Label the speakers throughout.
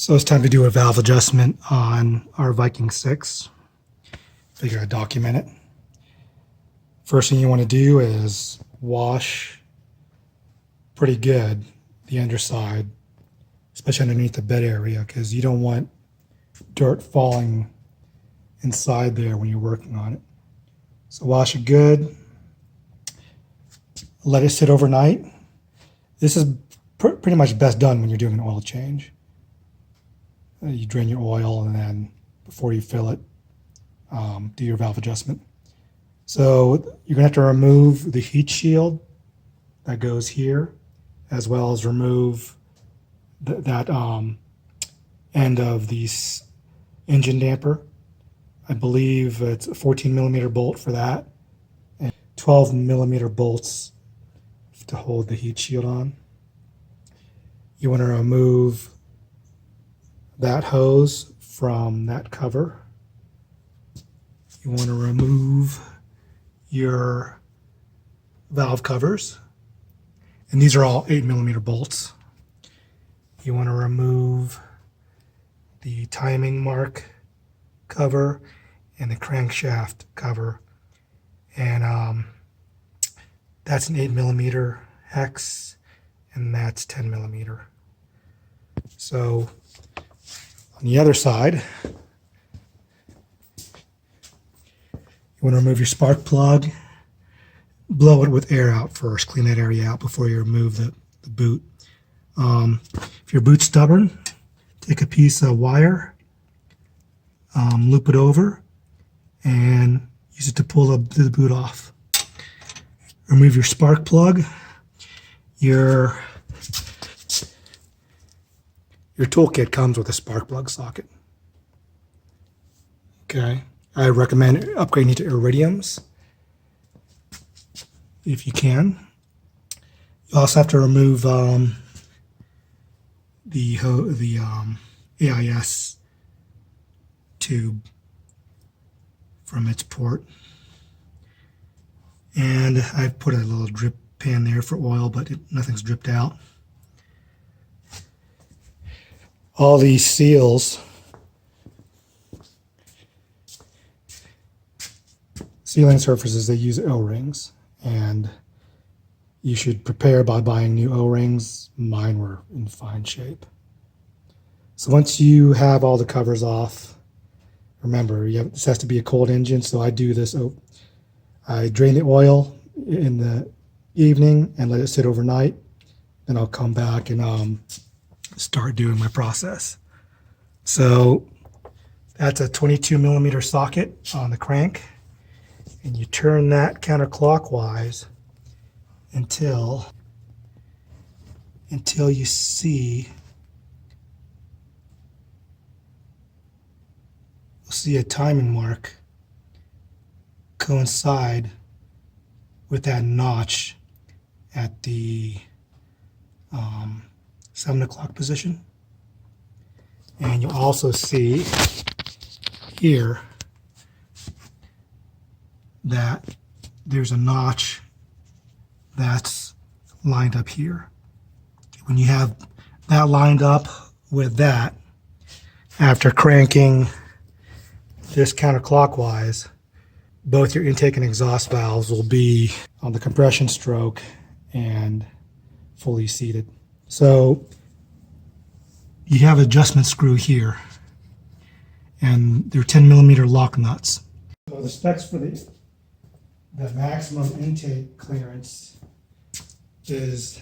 Speaker 1: So it's time to do a valve adjustment on our Viking 6. Figure I'd document it. First thing you want to do is wash pretty good the underside, especially underneath the bed area, because you don't want dirt falling inside there when you're working on it. So wash it good. Let it sit overnight. This is pretty much best done when you're doing an oil change. You drain your oil, and then before you fill it, do your valve adjustment. So you're going to have to remove the heat shield that goes here, as well as remove that end of the engine damper. I believe it's a 14 millimeter bolt for that, and 12 millimeter bolts to hold the heat shield on. You want to remove that hose from that cover. You want to remove your valve covers, and these are all 8 millimeter bolts. You want to remove the timing mark cover and the crankshaft cover, and that's an 8 millimeter hex, and that's 10 millimeter. So on the other side, you want to remove your spark plug, blow it with air out first, clean that area out before you remove the boot. If your boot's stubborn, take a piece of wire, loop it over, and use it to pull the boot off. Remove your spark plug. Your toolkit comes with a spark plug socket. Okay, I recommend upgrading to iridiums if you can. You also have to remove the AIS tube from its port, and I've put a little drip pan there for oil, but nothing's dripped out. All these sealing surfaces, they use O-rings, and you should prepare by buying new O-rings. Mine were in fine shape. So once you have all the covers off, remember, this has to be a cold engine, so I do this. I drain the oil in the evening and let it sit overnight. Then I'll come back and start doing my process. So that's a 22 millimeter socket on the crank, and you turn that counterclockwise until you see a timing mark coincide with that notch at the 7 o'clock position. And you'll also see here that there's a notch that's lined up here. When you have that lined up with that, after cranking this counterclockwise, both your intake and exhaust valves will be on the compression stroke and fully seated. So you have an adjustment screw here, and they're 10 millimeter lock nuts. So the specs for the maximum intake clearance is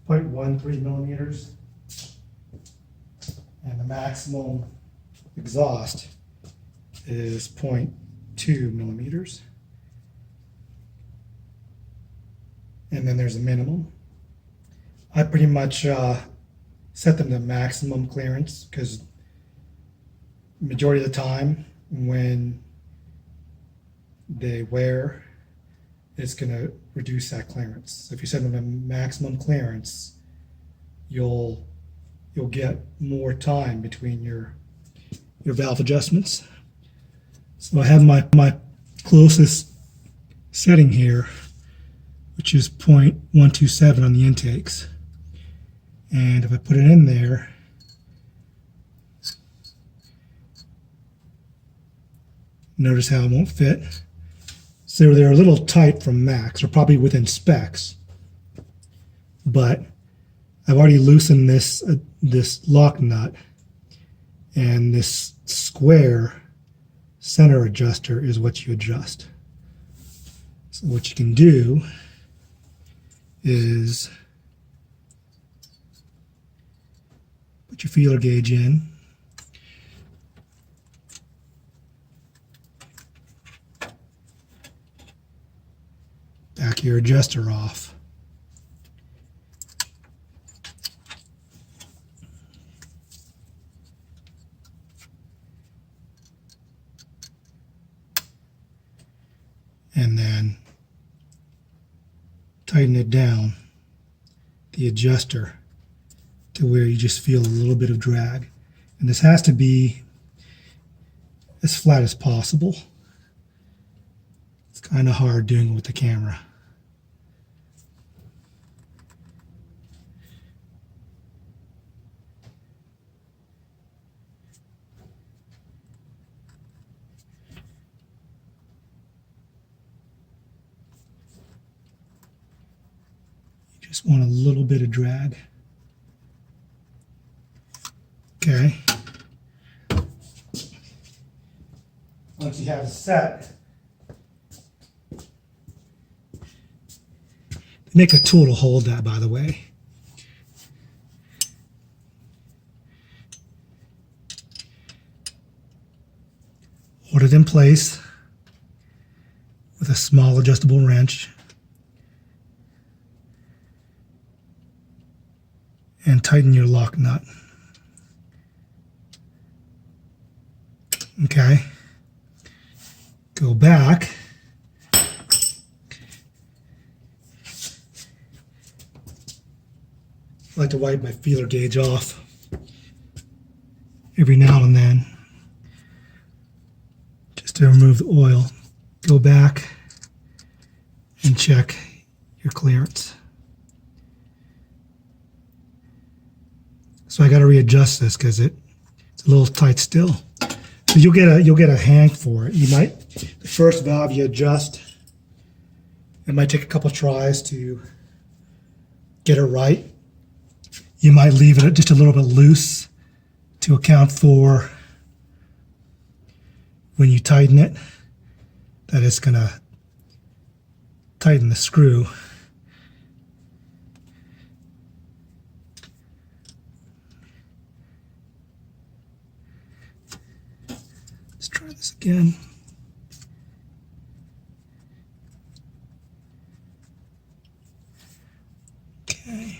Speaker 1: 0.13 millimeters, and the maximum exhaust is 0.2 millimeters. And then there's a minimum. I pretty much set them to maximum clearance, because majority of the time when they wear, it's going to reduce that clearance. So if you set them to maximum clearance, you'll get more time between your valve adjustments. So I have my closest setting here, which is 0.127 on the intakes. And if I put it in there, Notice how it won't fit. So they're a little tight from max, or probably within specs. But I've already loosened this lock nut, and this square center adjuster is what you adjust. So what you can do is put your feeler gauge in, back your adjuster off, and then tighten it down, the adjuster, to where you just feel a little bit of drag. And this has to be as flat as possible. It's kind of hard doing it with the camera. Just want a little bit of drag. Okay. Once you have it set, make a tool to hold that, by the way. Hold it in place with a small adjustable wrench. And tighten your lock nut. Okay. Go back. I like to wipe my feeler gauge off every now and then, just to remove the oil. Go back and check your clearance. So I got to readjust this because it's a little tight still. So you'll get a hang for it. You might, the first valve you adjust, it might take a couple tries to get it right. You might leave it just a little bit loose to account for when you tighten it, that it's going to tighten the screw. Let's try this again. Okay.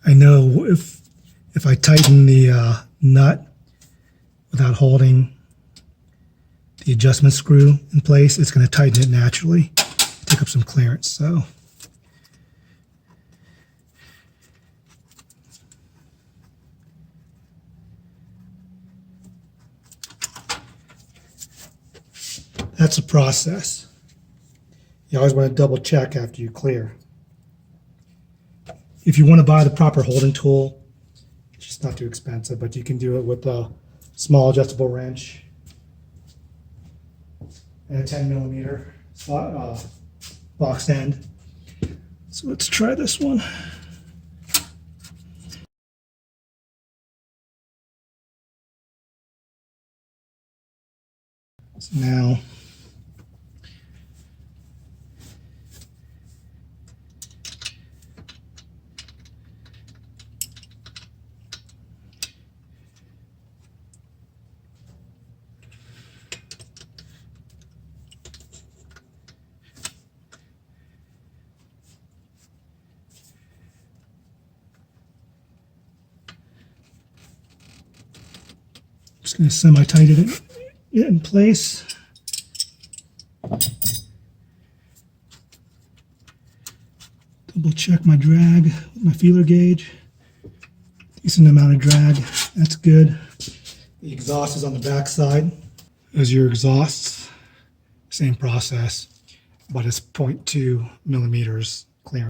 Speaker 1: I know if I tighten the nut without holding the adjustment screw in place, it's going to tighten it naturally, take up some clearance. So that's a process. You always want to double check after you clear. If you want to buy the proper holding tool, it's just not too expensive, but you can do it with a small adjustable wrench and a 10mm box end. So let's try this one. So now just going to semi-tighten it in place. Double check my drag with my feeler gauge. Decent amount of drag. That's good. The exhaust is on the back side. As your exhausts same process, but it's 0.2 millimeters